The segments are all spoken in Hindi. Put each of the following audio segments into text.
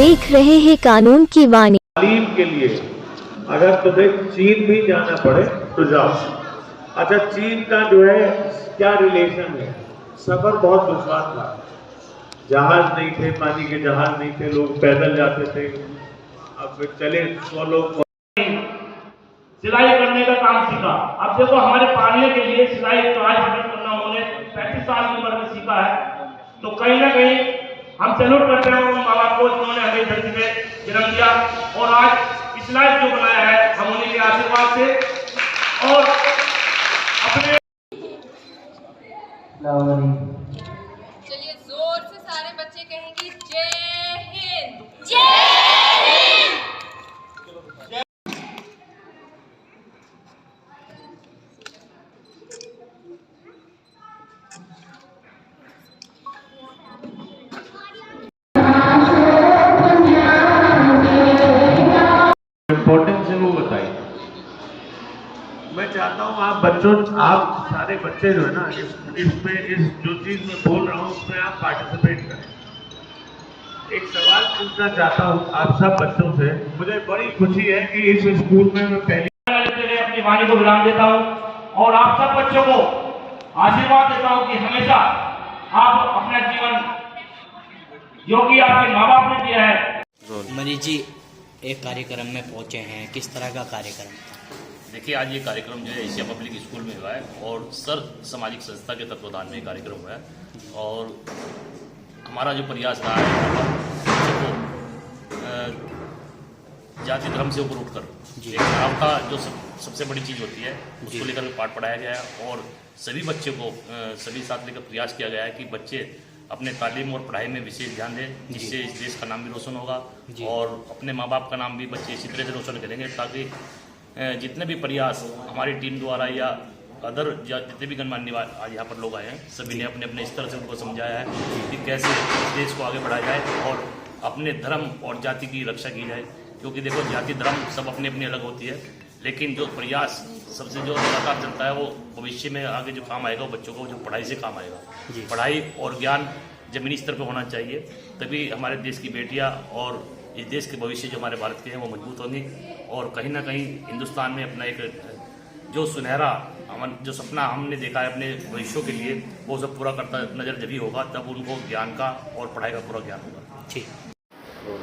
देख रहे हैं कानून की वाणी। तालीम के लिए अगर तुम्हें चीन भी जाना पड़े तो जाओ। अच्छा, चीन का जो है क्या रिलेशन है? सफर बहुत दुश्वार था, जहाज नहीं थे, पानी के जहाज नहीं थे, लोग पैदल जाते थे। अब चले 100 लोग सिलाई करने का काम सीखा। अब देखो हमारे पालने के लिए सिलाई काज करना उन्होंने 35 साल की उम्र में सीखा है। तो कहीं ना कहीं हम सैल्यूट करते हैं उन माँ बाप को जिन्होंने हमें धरती में जन्म दिया और आज इस लाइफ जो बनाया है हम उन्हीं के आशीर्वाद से और अपने। चलिए जोर से सारे बच्चे कहेंगे जय हिंद। जय हिंद। इम्पोर्टेंस है वो बताइए। मैं चाहता हूँ आप सारे बच्चे जो है ना इसमें इस जो चीज मैं बोल रहा हूँ उसमें आप पार्टिसिपेट करें। एक सवाल पूछना चाहता हूँ आप सब बच्चों से। मुझे बड़ी खुशी है कि इस स्कूल में मैं पहली अपनी वाणी को विराम देता हूँ और आप सब बच्चों को आशीर्वाद देता हूँ कि हमेशा आप अपना जीवन जो कि आपके माँ बाप ने दिया है। मनीष जी, एक कार्यक्रम में पहुंचे हैं, किस तरह का कार्यक्रम था? देखिए, आज ये कार्यक्रम जो है एशिया पब्लिक स्कूल में हुआ है और सर सामाजिक संस्था के तत्वाधान में कार्यक्रम हुआ है और हमारा जो प्रयास रहा है बच्चों को जाति धर्म से ऊपर उठकर एक मानवता जो सबसे बड़ी चीज़ होती है उसको लेकर पाठ पढ़ाया गया है और सभी बच्चों को सभी साथ लेकर प्रयास किया गया है कि बच्चे अपने तालीम और पढ़ाई में विशेष ध्यान दें, जिससे इस देश का नाम भी रोशन होगा और अपने माँ बाप का नाम भी बच्चे इसी तरह से रोशन करेंगे ताकि जितने भी प्रयास हमारी टीम द्वारा या अदर जितने भी गणमान्य आज यहाँ पर लोग आए हैं सभी ने अपने अपने स्तर से उनको समझाया है कि कैसे देश को आगे बढ़ाया जाए और अपने धर्म और जाति की रक्षा की जाए। क्योंकि देखो, जाति धर्म सब अपनी अपनी अलग होती है, लेकिन जो प्रयास सबसे जो लगातार चलता है वो भविष्य में आगे जो काम आएगा वो बच्चों को जो पढ़ाई से काम आएगा। पढ़ाई और ज्ञान जमीनी स्तर पर होना चाहिए, तभी हमारे देश की बेटियां और इस देश के भविष्य जो हमारे भारत के हैं वो मजबूत होंगे और कहीं ना कहीं हिंदुस्तान में अपना एक जो सुनहरा जो सपना हमने देखा है अपने भविष्यों के लिए वो सब पूरा करता नजर जब ही होगा तब उनको ज्ञान का और पढ़ाई का पूरा ज्ञान होगा। ठीक,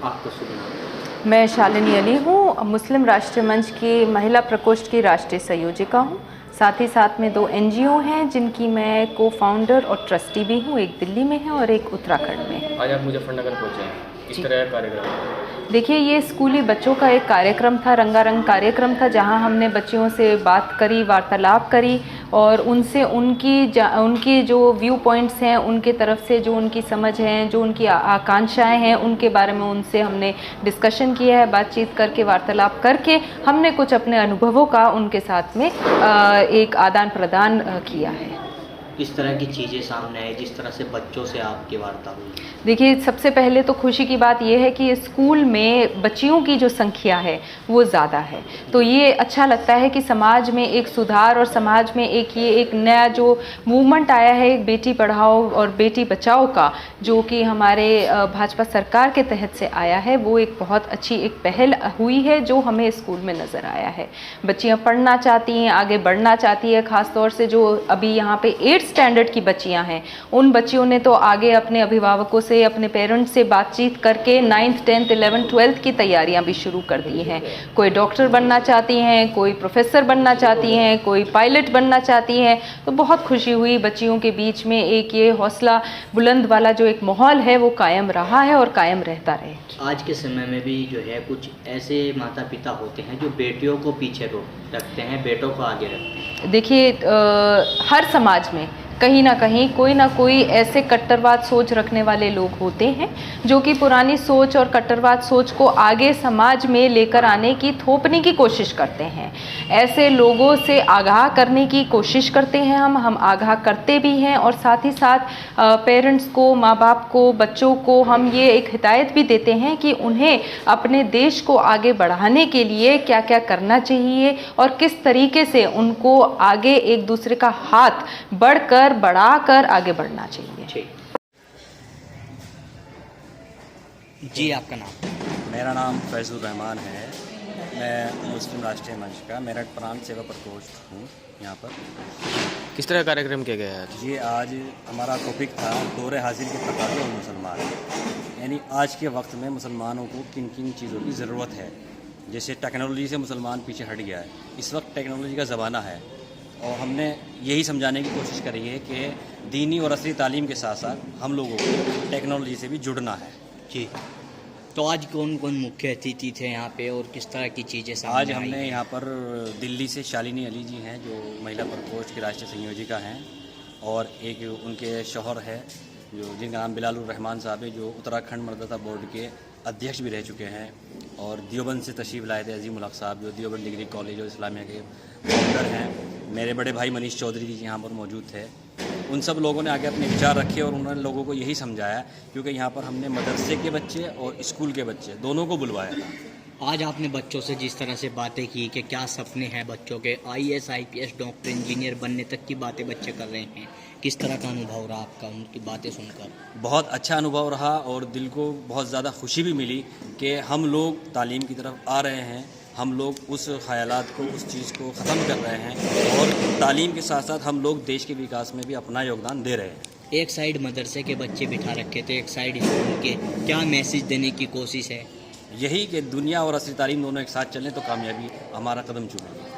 आपको सुना। मैं शालिनी अली हूँ, मुस्लिम राष्ट्रीय मंच की महिला प्रकोष्ठ की राष्ट्रीय संयोजिका हूँ। साथ ही साथ में 2 NGO हैं जिनकी मैं को फाउंडर और ट्रस्टी भी हूँ, एक दिल्ली में है और एक उत्तराखंड में है। आज आप मुजफ्फरनगर पहुँचे हैं, किस तरह का कार्यक्रम? देखिए, ये स्कूली बच्चों का एक कार्यक्रम था, रंगारंग कार्यक्रम था, जहां हमने बच्चियों से बात करी, वार्तालाप करी और उनसे उनकी जो व्यू पॉइंट्स हैं, उनके तरफ से जो उनकी समझ है, जो उनकी आकांक्षाएं हैं, उनके बारे में उनसे हमने डिस्कशन किया है। बातचीत करके, वार्तालाप करके हमने कुछ अपने अनुभवों का उनके साथ में एक आदान प्रदान किया है। किस तरह की चीज़ें सामने आई जिस तरह से बच्चों से आपकी वार्ता हुई? देखिए, सबसे पहले तो खुशी की बात यह है कि स्कूल में बच्चियों की जो संख्या है वो ज़्यादा है, तो ये अच्छा लगता है कि समाज में एक सुधार और समाज में एक नया जो मूवमेंट आया है, एक बेटी पढ़ाओ और बेटी बचाओ का, जो कि हमारे भाजपा सरकार के तहत से आया है, वो एक बहुत अच्छी एक पहल हुई है जो हमें स्कूल में नज़र आया है। बच्चियाँ पढ़ना चाहती हैं, आगे बढ़ना चाहती है, ख़ासतौर से जो अभी यहाँ पे 8th स्टैंडर्ड की बच्चियां हैं, उन बच्चियों ने तो आगे अपने अभिभावकों से, अपने पेरेंट्स से बातचीत करके 9th 10th 11th 12th की तैयारियां भी शुरू कर दी हैं। कोई डॉक्टर बनना चाहती हैं, कोई प्रोफेसर बनना चाहती हैं, कोई पायलट बनना चाहती हैं। तो बहुत खुशी हुई, बच्चियों के बीच में एक ये हौसला बुलंद वाला जो एक माहौल है वो कायम रहा है और कायम रहता रहे। आज के समय में भी जो है कुछ ऐसे माता पिता होते हैं जो बेटियों को पीछे रखते हैं, बेटों को आगे रखते हैं। देखिए, हर समाज में कहीं ना कहीं कोई ना कोई ऐसे कट्टरवाद सोच रखने वाले लोग होते हैं जो कि पुरानी सोच और कट्टरवाद सोच को आगे समाज में लेकर आने की, थोपने की कोशिश करते हैं। ऐसे लोगों से आगाह करने की कोशिश करते हैं हम आगाह करते भी हैं और साथ ही साथ पेरेंट्स को, माँ बाप को, बच्चों को हम ये एक हिदायत भी देते हैं कि उन्हें अपने देश को आगे बढ़ाने के लिए क्या क्या करना चाहिए और किस तरीके से उनको आगे एक दूसरे का हाथ बढ़ाकर आगे बढ़ना चाहिए। जी, आपका नाम? मेरा नाम फैज़ुर रहमान है। मैं मुस्लिम राष्ट्रीय मंच का मेरठ प्रांत सेवा प्रकोष्ठ हूँ यहाँ पर। किस तरह का कार्यक्रम किया गया है? ये आज हमारा टॉपिक था दौरे हाजिर के तकाज़े और मुसलमान, यानी आज के वक्त में मुसलमानों को किन किन चीज़ों की ज़रूरत है। जैसे टेक्नोलॉजी से मुसलमान पीछे हट गया है, इस वक्त टेक्नोलॉजी का ज़माना है और हमने यही समझाने की कोशिश करी है कि दीनी और असली तालीम के साथ साथ हम लोगों को टेक्नोलॉजी से भी जुड़ना है। जी, तो आज कौन कौन मुख्य अतिथि थे यहाँ पे और किस तरह की चीज़ें सामने आज आई हमने हैं? यहाँ पर दिल्ली से शालिनी अली जी हैं जो महिला प्रकोष्ठ की राष्ट्रीय संयोजिका हैं, और एक उनके शौहर है जो जिनका नाम बिलालुर रहमान साहब है, जो उत्तराखंड मदरसा बोर्ड के अध्यक्ष भी रह चुके हैं, और देवबंद से तशरीफ़ लाए थे अजीम उल हक साहब जो देवबंद डिग्री कॉलेज और इस्लामिया के फाउंडर हैं। मेरे बड़े भाई मनीष चौधरी जी यहाँ पर मौजूद थे। उन सब लोगों ने आगे अपने विचार रखे और उन्होंने लोगों को यही समझाया, क्योंकि यहाँ पर हमने मदरसे के बच्चे और स्कूल के बच्चे दोनों को बुलवाया था। आज आपने बच्चों से जिस तरह से बातें की कि क्या सपने हैं बच्चों के, IAS IPS डॉक्टर इंजीनियर बनने तक की बातें बच्चे कर रहे हैं, किस तरह का अनुभव रहा आपका उनकी बातें सुनकर? बहुत अच्छा अनुभव रहा और दिल को बहुत ज़्यादा खुशी भी मिली कि हम लोग तालीम की तरफ आ रहे हैं, हम लोग उस ख़यालात को, उस चीज़ को ख़त्म कर रहे हैं और तालीम के साथ साथ हम लोग देश के विकास में भी अपना योगदान दे रहे हैं। एक साइड मदरसे के बच्चे बिठा रखे थे, एक साइड स्कूल के, क्या मैसेज देने की कोशिश है? यही कि दुनिया और असली तालीम दोनों एक साथ चलें तो कामयाबी हमारा कदम चूमेगी।